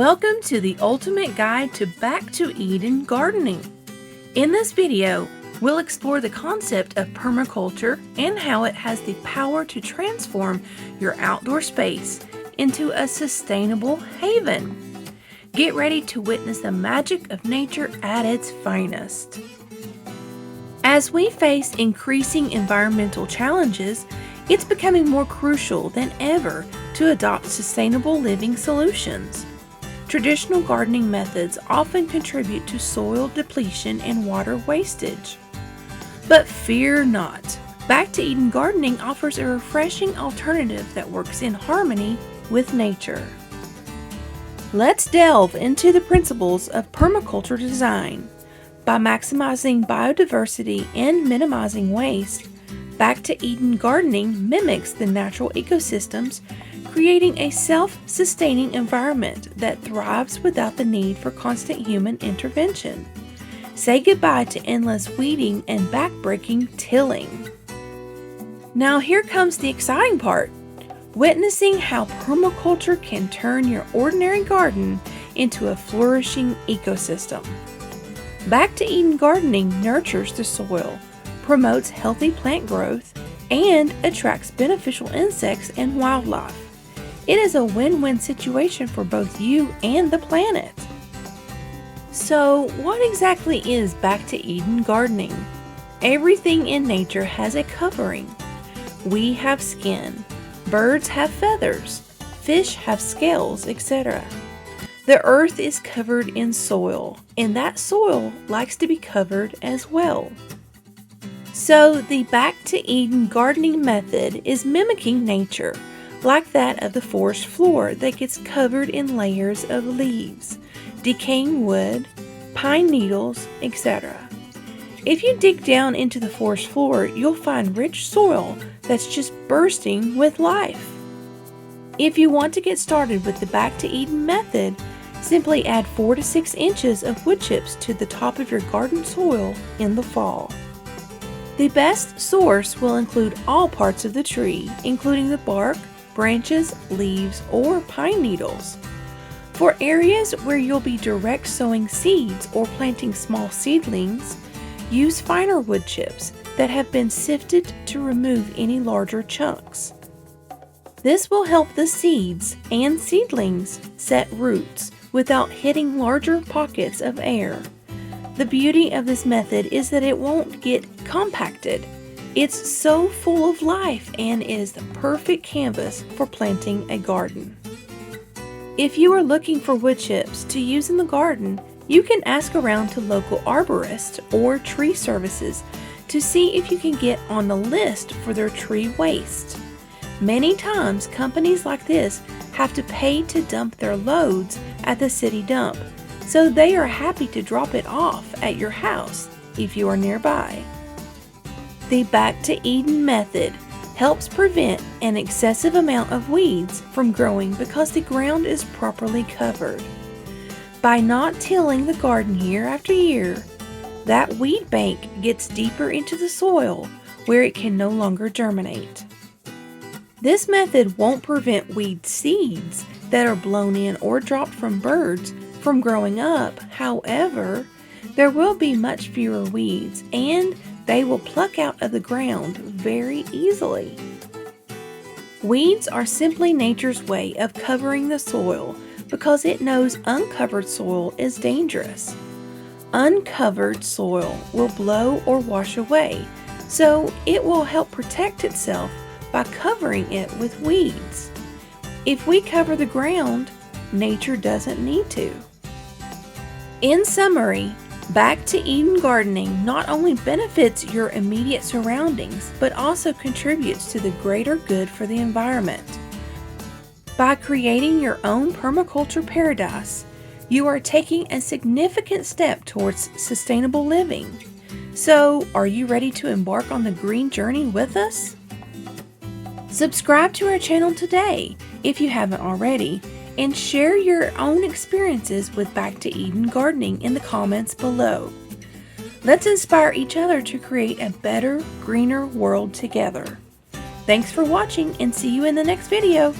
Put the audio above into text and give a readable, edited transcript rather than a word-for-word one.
Welcome to the ultimate guide to Back to Eden gardening. In this video, we'll explore the concept of permaculture and how it has the power to transform your outdoor space into a sustainable haven. Get ready to witness the magic of nature at its finest. As we face increasing environmental challenges, it's becoming more crucial than ever to adopt sustainable living solutions. Traditional gardening methods often contribute to soil depletion and water wastage. But fear not. Back to Eden gardening offers a refreshing alternative that works in harmony with nature. Let's delve into the principles of permaculture design. By maximizing biodiversity and minimizing waste, Back to Eden gardening mimics the natural ecosystems, creating a self-sustaining environment that thrives without the need for constant human intervention. Say goodbye to endless weeding and backbreaking tilling. Now here comes the exciting part, witnessing how permaculture can turn your ordinary garden into a flourishing ecosystem. Back to Eden gardening nurtures the soil, promotes healthy plant growth, and attracts beneficial insects and wildlife. It is a win-win situation for both you and the planet. So, what exactly is Back to Eden gardening? Everything in nature has a covering. We have skin, birds have feathers, fish have scales, etc. The earth is covered in soil, and that soil likes to be covered as well. So, the Back to Eden gardening method is mimicking nature, like that of the forest floor that gets covered in layers of leaves, decaying wood, pine needles, etc. If you dig down into the forest floor, you'll find rich soil that's just bursting with life. If you want to get started with the Back to Eden method, simply add 4 to 6 inches of wood chips to the top of your garden soil in the fall. The best source will include all parts of the tree, including the bark, branches, leaves, or pine needles. For areas where you'll be direct sowing seeds or planting small seedlings, use finer wood chips that have been sifted to remove any larger chunks. This will help the seeds and seedlings set roots without hitting larger pockets of air. The beauty of this method is that it won't get compacted. It's so full of life and is the perfect canvas for planting a garden. If you are looking for wood chips to use in the garden, you can ask around to local arborists or tree services to see if you can get on the list for their tree waste. Many times, companies like this have to pay to dump their loads at the city dump, so they are happy to drop it off at your house if you are nearby. The Back to Eden method helps prevent an excessive amount of weeds from growing because the ground is properly covered. By not tilling the garden year after year, that weed bank gets deeper into the soil where it can no longer germinate. This method won't prevent weed seeds that are blown in or dropped from birds from growing up. However, there will be much fewer weeds and they will pluck out of the ground very easily. Weeds are simply nature's way of covering the soil because it knows uncovered soil is dangerous. Uncovered soil will blow or wash away, so it will help protect itself by covering it with weeds. If we cover the ground, nature doesn't need to. In summary, Back to Eden gardening not only benefits your immediate surroundings, but also contributes to the greater good for the environment. By creating your own permaculture paradise, you are taking a significant step towards sustainable living. So, are you ready to embark on the green journey with us? Subscribe to our channel today if you haven't already, and share your own experiences with Back to Eden gardening in the comments below. Let's inspire each other to create a better, greener world together. Thanks for watching and see you in the next video.